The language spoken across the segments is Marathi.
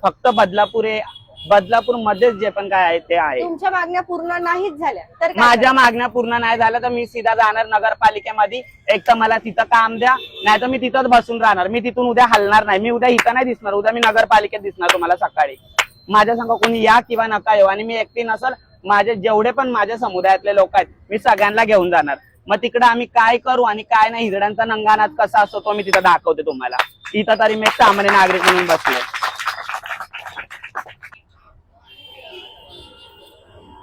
फक्त बदलापूर मध्येच जे पण काय आहे ते आहे। तुमच्या मागण्या पूर्ण नाहीच झाल्या तर माझ्या मागण्या पूर्ण नाही झाल्या तर मी सीधा जाणार नगरपालिकेमध्ये। एक तर मला तिथं काम द्या, नाही तर मी तिथंच बसून राहणार। मी तिथून उद्या हलणार नाही, मी उद्या इथं नाही दिसणार, उद्या मी नगरपालिकेत दिसणार तुम्हाला सकाळी। माझ्या संग कोणी या किंवा नका येऊ, आणि मी एकटी नसल, माझे जेवढे पण माझ्या समुदायातले लोक आहेत मी सगळ्यांना घेऊन जाणार। मग तिकडे आम्ही काय करू आणि काय नाही, हिजड्यांचा नंगानाच कसा असतो तो मी तिथं दाखवते तुम्हाला। इथं तरी मी एक सामान्य नागरिक म्हणून बसले।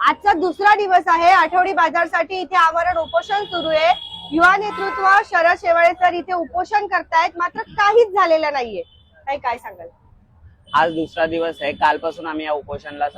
आजचा दुसरा दिवस आहे आठवडी बाजारसाठी इथे आमरण उपोषण सुरू आहे। युवा नेतृत्व शरद शेवाळे सर इथे उपोषण करतायत, मात्र काहीच झालेलं नाहीये। काय सांगाल? आज दुसरा दिवस आहे। कालपासून आम्ही या उपोषणाला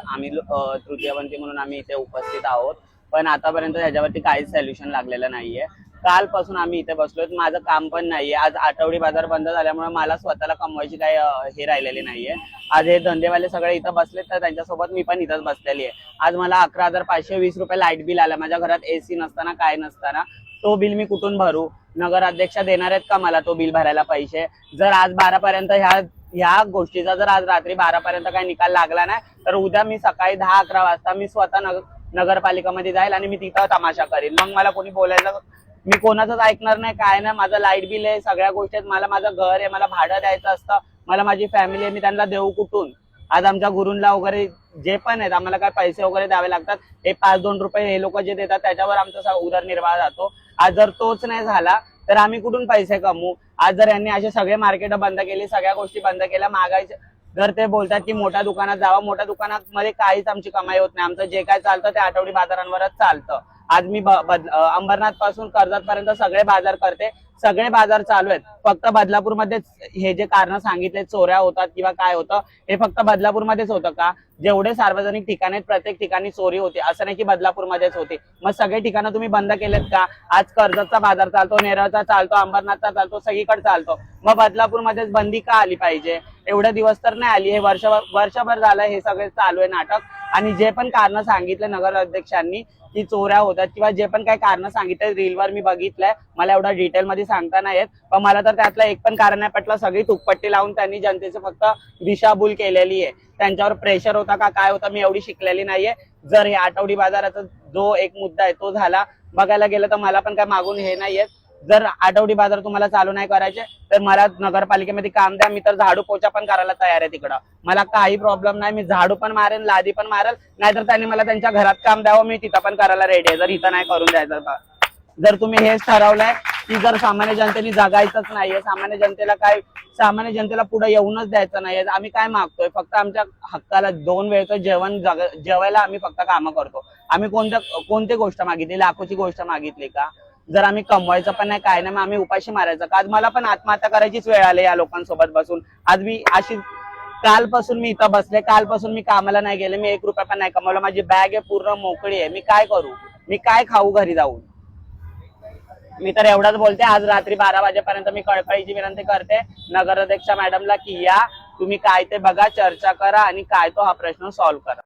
तृतीयपंथी म्हणून आम्ही इथे उपस्थित आहोत, पण आतापर्यंत ह्याच्यावरती काहीच सोल्युशन लागलेलं नाहीये। कालपासून आम्ही इथे बसलोय, माझं काम पण नाहीये। आज आठवडी बाजार बंद झाल्यामुळे मला स्वतःला कमवायची काही हे राहिलेली नाहीये। आज हे धंदेवाले सगळे इथं बसलेत, तर त्यांच्यासोबत मी पण इथंच बसलेली आहे। आज मला 11,520 रुपये लाईट बिल आलं, माझ्या घरात एसी नसताना काय नसताना। तो बिल मी कुठून भरू? नगराध्यक्ष देणार आहेत का मला तो बिल भरायला पैसे? जर आज 12 पर्यंत ह्या गोष्टीचा जर आज रात्री 12 पर्यंत काही निकाल लागला नाही, तर उद्या मी सकाळी 10-11 वाजता मी स्वतः नगरपालिकेमध्ये जाईल आणि मी तिथं तमाशा करीन। मग मला कोणी बोलायचं, मी कोणाचंच ऐकणार नाही, काय नाही। माझं लाईट बिल आहे, सगळ्या गोष्टी आहेत, मला माझं घर आहे, मला भाडं द्यायचं असतं, मला माझी फॅमिली आहे, मी त्यांना देऊ कुठून? आज आमच्या गुरूंना वगैरे जे पण आहेत आम्हाला काय पैसे वगैरे द्यावे लागतात, हे 5-2 रुपये हे लोक जे देतात त्याच्यावर आमचा उदरनिर्वाह जातो। आज जर तोच नाही झाला तर आम्ही कुठून पैसे कमवू? आज जर यांनी असे सगळे मार्केट बंद केली, सगळ्या गोष्टी बंद केल्या, महागाईचे जर ते बोलतात की मोठ्या दुकानात जावं, मोठ्या दुकानामध्ये काहीच आमची कमाई होत नाही, आमचं जे काय चालतं ते आठवडी बाजारांवरच चालतं। आज मी अंबरनाथ पासून कर्जत पर्यंत सगळे बाजार करते, सगळे बाजार चालू आहेत। फक्त बदलापूरमध्येच हे जे कारण सांगितले चोऱ्या होतात किंवा काय होतं, हे फक्त बदलापूरमध्येच होतं का? जेवढे सार्वजनिक ठिकाण आहेत प्रत्येक ठिकाणी चोरी होती, असं नाही की बदलापूरमध्येच होती। मग सगळे ठिकाणं तुम्ही बंद केलेत का? आज कर्जतचा बाजार चालतो, नेरळचा चालतो, अंबरनाथचा चालतो, सगळीकडे चालतो, मग बदलापूरमध्येच बंदी का आली पाहिजे? एवढे दिवस तर नाही आली, हे वर्षभर झालं हे सगळे चालू आहे नाटक। आणि जे पण कारण सांगितले नगर अध्यक्षांनी की चोऱ्या होतात किंवा जे पण काही कारण सांगितलं रीलवर मी बघितलंय, मला एवढा डिटेल मध्ये सांगता नाही येत, पण मला तर त्यातलं एक पण कारण नाही पटलं। सगळी तुकपट्टी लावून त्यांनी जनतेचं फक्त दिशाभूल केलेली आहे। त्यांच्यावर प्रेशर होता का काय होता मी एवढी शिकलेली नाहीये। जर हे आठवडी बाजाराचा जो एक मुद्दा आहे तो झाला, बघायला गेलं तर मला पण काय मागून हे नाहीये। जर आठवडी बाजार तुम्हाला चालू नाही करायचे तर मला नगरपालिकेमध्ये काम द्या, मी तर झाडू पोछा पण करायला तयार आहे तिकडं, मला काही प्रॉब्लेम नाही। मी झाडू पण मारेन, लादी पण मारेल, नाहीतर त्यांनी मला त्यांच्या घरात काम द्यावं, मी तिथं पण करायला रेडी आहे, जर इथं नाही करून द्यायचं तर। जर तुम्ही हेच ठरवलंय की जर सामान्य जनतेने जगायचंच नाहीये, सामान्य जनतेला पुढे येऊनच द्यायचं नाहीये, आम्ही काय मागतोय? फक्त आमच्या हक्काला 2 वेळचं जेवण जेवायला आम्ही फक्त कामं करतो। आम्ही कोणती गोष्ट मागितली? लाखोची गोष्ट मागितली का? जर आम्ही कमवायचं पण नाही काय नाही, मग आम्ही उपाशी मारायचं का? आज मला पण आत्महत्या करायचीच वेळ आली या लोकांसोबत बसून। आज मी अशी कालपासून मी इथं बसले, कालपासून मी कामाला नाही गेले, मी 1 रुपया पण नाही कमवला, माझी बॅग आहे पूर्ण मोकळी आहे, मी काय करू? मी काय खाऊ घरी जाऊन? मी तर एवढंच बोलते, आज रात्री 12 वाजेपर्यंत मी कळकळीची विनंती करते नगराध्यक्ष मॅडमला की या तुम्ही काय ते बघा, चर्चा करा आणि काय तो हा प्रश्न सॉल्व्ह करा।